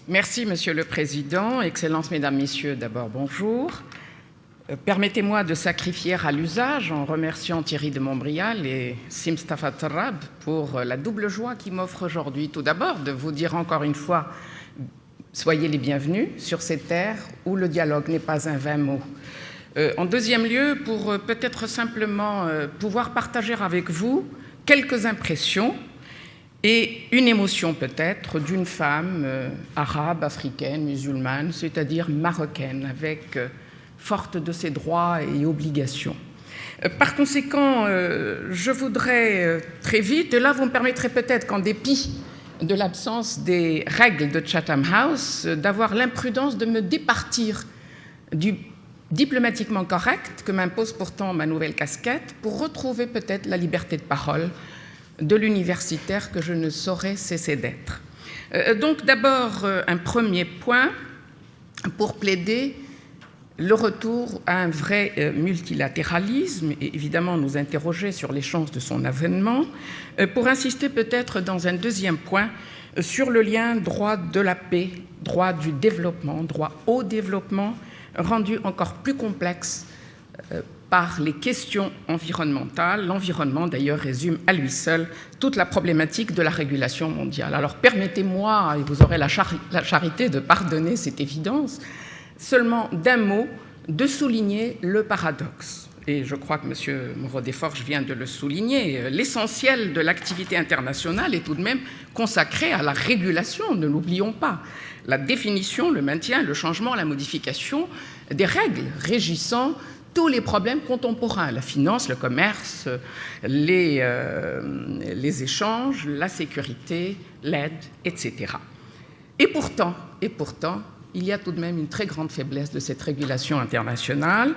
Merci, Monsieur le Président. Excellences, Mesdames, Messieurs, d'abord, bonjour. Permettez-moi de sacrifier à l'usage en remerciant Thierry de Montbrial et Sim Staffat Tarab pour la double joie qui m'offre aujourd'hui. Tout d'abord, de vous dire encore une fois, soyez les bienvenus sur ces terres où le dialogue n'est pas un vain mot. En deuxième lieu, pour peut-être simplement pouvoir partager avec vous quelques impressions et une émotion peut-être d'une femme arabe, africaine, musulmane, c'est-à-dire marocaine, avec forte de ses droits et obligations. Par conséquent, je voudrais très vite, et là vous me permettrez peut-être qu'en dépit de l'absence des règles de Chatham House, d'avoir l'imprudence de me départir du diplomatiquement correct que m'impose pourtant ma nouvelle casquette pour retrouver peut-être la liberté de parole de l'universitaire que je ne saurais cesser d'être. Donc d'abord un premier point pour plaider le retour à un vrai multilatéralisme et évidemment nous interroger sur les chances de son avènement, pour insister peut-être dans un deuxième point sur le lien droit de la paix, droit du développement, droit au développement, rendu encore plus complexe par les questions environnementales. L'environnement, d'ailleurs, résume à lui seul toute la problématique de la régulation mondiale. Alors, permettez-moi, et vous aurez la charité de pardonner cette évidence, seulement d'un mot, de souligner le paradoxe. Et je crois que M. Moreau-Desforges vient de le souligner. L'essentiel de l'activité internationale est tout de même consacré à la régulation, ne l'oublions pas. La définition, le maintien, le changement, la modification des règles régissant tous les problèmes contemporains, la finance, le commerce, les échanges, la sécurité, l'aide, etc. Et pourtant, il y a tout de même une très grande faiblesse de cette régulation internationale,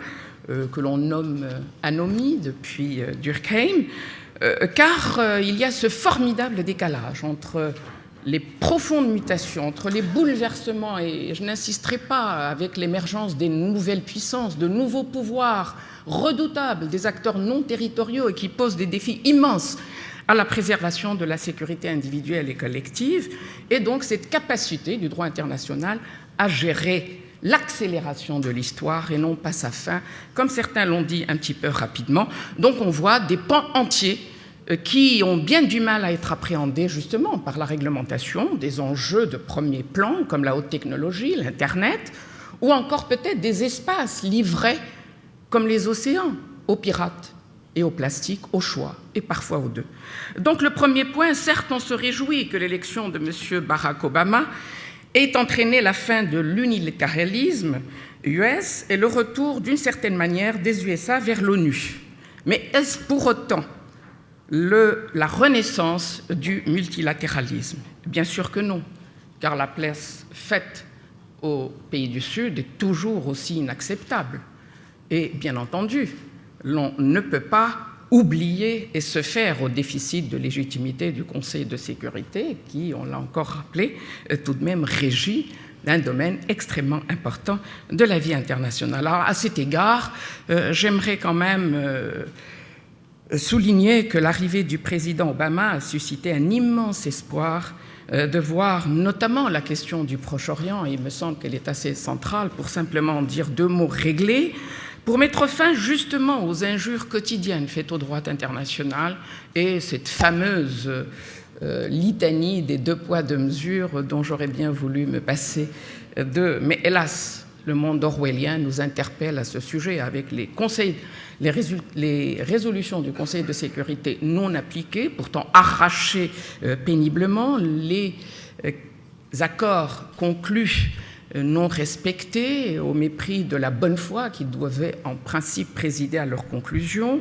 que l'on nomme anomie depuis Durkheim, car il y a ce formidable décalage entre les profondes mutations, entre les bouleversements, et je n'insisterai pas avec l'émergence des nouvelles puissances, de nouveaux pouvoirs redoutables, des acteurs non territoriaux et qui posent des défis immenses à la préservation de la sécurité individuelle et collective, et donc cette capacité du droit international à gérer l'accélération de l'histoire et non pas sa fin, comme certains l'ont dit un petit peu rapidement. Donc on voit des pans entiers qui ont bien du mal à être appréhendés justement par la réglementation, des enjeux de premier plan comme la haute technologie, l'Internet, ou encore peut-être des espaces livrés comme les océans aux pirates et au plastique, au choix, et parfois aux deux. Donc le premier point, certes on se réjouit que l'élection de M. Barack Obama ait entraîné la fin de l'unilatéralisme US et le retour d'une certaine manière des USA vers l'ONU. Mais est-ce pour autant la renaissance du multilatéralisme? Bien sûr que non, car la place faite aux pays du Sud est toujours aussi inacceptable. Et bien entendu, l'on ne peut pas oublier et se faire au déficit de légitimité du Conseil de sécurité qui, on l'a encore rappelé, tout de même régit d'un domaine extrêmement important de la vie internationale. Alors, à cet égard, j'aimerais quand même souligner que l'arrivée du président Obama a suscité un immense espoir de voir notamment la question du Proche-Orient, et il me semble qu'elle est assez centrale, pour simplement dire deux mots réglés, pour mettre fin justement aux injures quotidiennes faites au droit international et cette fameuse litanie des deux poids, deux mesures dont j'aurais bien voulu me passer de... Mais hélas, le monde orwellien nous interpelle à ce sujet avec les résolutions du Conseil de sécurité non appliquées, pourtant arrachées péniblement, les accords conclus non respectés au mépris de la bonne foi qui devait en principe présider à leur conclusion,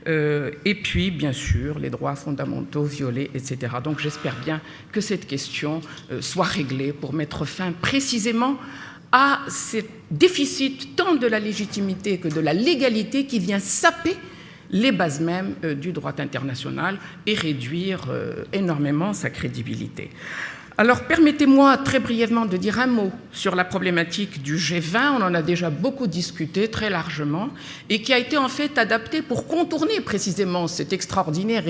et puis bien sûr les droits fondamentaux violés, etc. Donc j'espère bien que cette question soit réglée pour mettre fin précisément à ce déficit tant de la légitimité que de la légalité qui vient saper les bases mêmes du droit international et réduire énormément sa crédibilité. Alors, permettez-moi très brièvement de dire un mot sur la problématique du G20. On en a déjà beaucoup discuté très largement et qui a été en fait adapté pour contourner précisément cette extraordinaire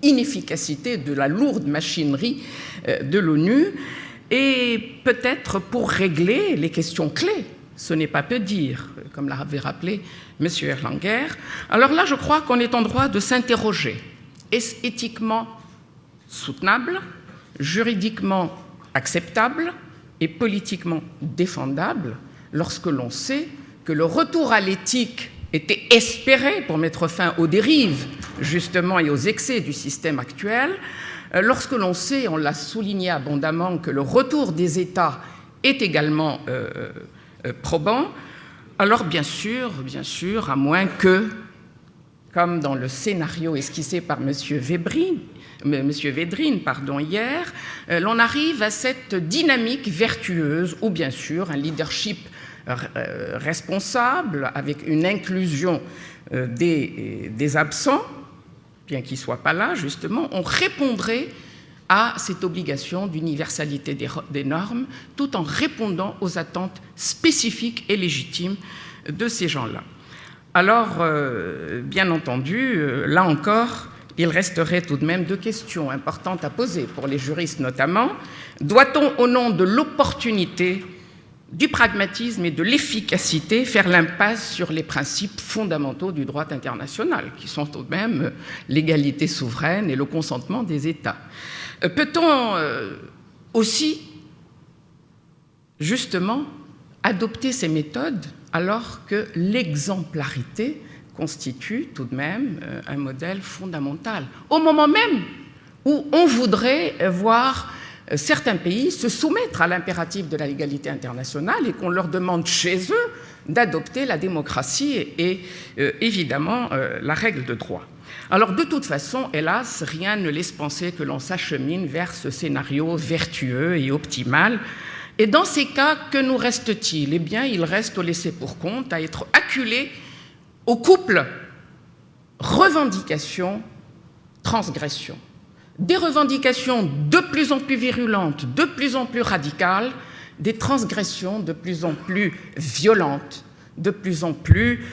inefficacité de la lourde machinerie de l'ONU et peut-être pour régler les questions clés. Ce n'est pas peu dire, comme l'avait rappelé M. Erlanger. Alors là, je crois qu'on est en droit de s'interroger. Est-ce éthiquement soutenable, juridiquement acceptable et politiquement défendable lorsque l'on sait que le retour à l'éthique était espéré pour mettre fin aux dérives, justement, et aux excès du système actuel, lorsque l'on sait, on l'a souligné abondamment, que le retour des États est également probant, alors bien sûr, à moins que, comme dans le scénario esquissé par M. Védrine, hier, l'on arrive à cette dynamique vertueuse où, bien sûr, un leadership responsable, avec une inclusion des absents, bien qu'ils ne soient pas là, justement, on répondrait à cette obligation d'universalité des normes, tout en répondant aux attentes spécifiques et légitimes de ces gens-là. Alors, bien entendu, là encore, il resterait tout de même deux questions importantes à poser, pour les juristes notamment. Doit-on, au nom de l'opportunité, du pragmatisme et de l'efficacité, faire l'impasse sur les principes fondamentaux du droit international, qui sont tout de même l'égalité souveraine et le consentement des États? Peut-on aussi, justement, adopter ces méthodes alors que l'exemplarité constitue tout de même un modèle fondamental, au moment même où on voudrait voir certains pays se soumettre à l'impératif de la légalité internationale et qu'on leur demande chez eux d'adopter la démocratie et évidemment la règle de droit. Alors de toute façon, hélas, rien ne laisse penser que l'on s'achemine vers ce scénario vertueux et optimal. Et dans ces cas, que nous reste-t-il? Eh bien, il reste au laissé-pour-compte, à être acculé au couple revendication, transgression. Des revendications de plus en plus virulentes, de plus en plus radicales, des transgressions de plus en plus violentes, de plus en plus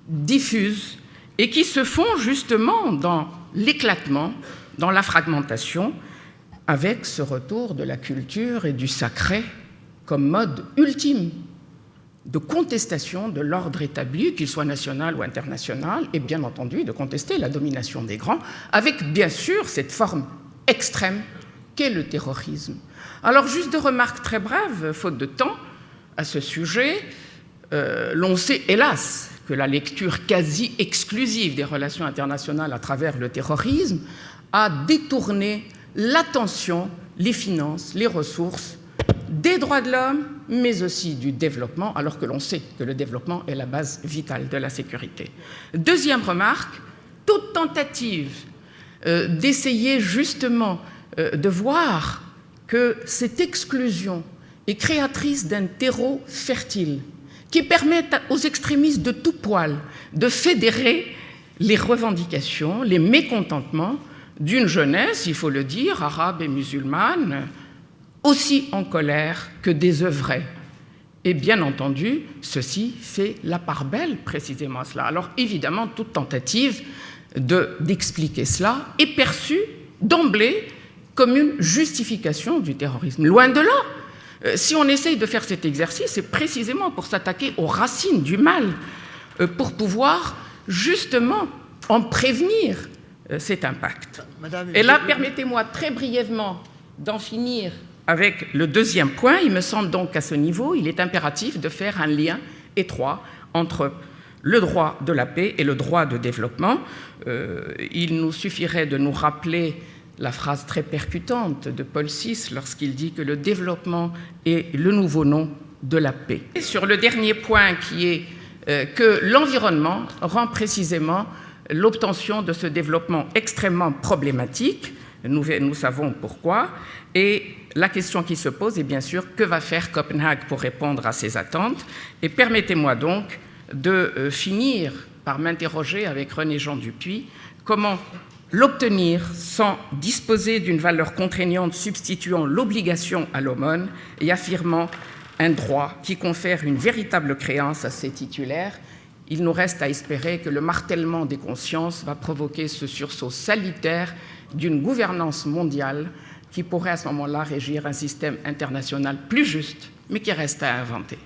diffuses, et qui se font justement dans l'éclatement, dans la fragmentation, avec ce retour de la culture et du sacré comme mode ultime de contestation de l'ordre établi, qu'il soit national ou international, et bien entendu de contester la domination des grands, avec bien sûr cette forme extrême qu'est le terrorisme. Alors juste deux remarques très brèves, faute de temps, à ce sujet. L'on sait, hélas, que la lecture quasi exclusive des relations internationales à travers le terrorisme a détourné l'attention, les finances, les ressources des droits de l'homme, mais aussi du développement, alors que l'on sait que le développement est la base vitale de la sécurité. Deuxième remarque, toute tentative d'essayer justement de voir que cette exclusion est créatrice d'un terreau fertile qui permet aux extrémistes de tout poil de fédérer les revendications, les mécontentements d'une jeunesse, il faut le dire, arabe et musulmane, aussi en colère que désœuvrée. Et bien entendu, ceci fait la part belle précisément à cela. Alors évidemment, toute tentative d'expliquer cela est perçue d'emblée comme une justification du terrorisme. Loin de là. Si on essaye de faire cet exercice, c'est précisément pour s'attaquer aux racines du mal, pour pouvoir justement en prévenir cet impact. Et là, permettez-moi très brièvement d'en finir avec le deuxième point. Il me semble donc qu'à ce niveau, il est impératif de faire un lien étroit entre le droit de la paix et le droit de développement. Il nous suffirait de nous rappeler la phrase très percutante de Paul VI lorsqu'il dit que le développement est le nouveau nom de la paix. Et sur le dernier point qui est que l'environnement rend précisément l'obtention de ce développement extrêmement problématique. Nous savons pourquoi. Et la question qui se pose est bien sûr que va faire Copenhague pour répondre à ces attentes. Et permettez-moi donc de finir par m'interroger avec René-Jean Dupuy comment l'obtenir sans disposer d'une valeur contraignante substituant l'obligation à l'aumône et affirmant un droit qui confère une véritable créance à ses titulaires. Il nous reste à espérer que le martèlement des consciences va provoquer ce sursaut salutaire d'une gouvernance mondiale qui pourrait à ce moment-là régir un système international plus juste, mais qui reste à inventer.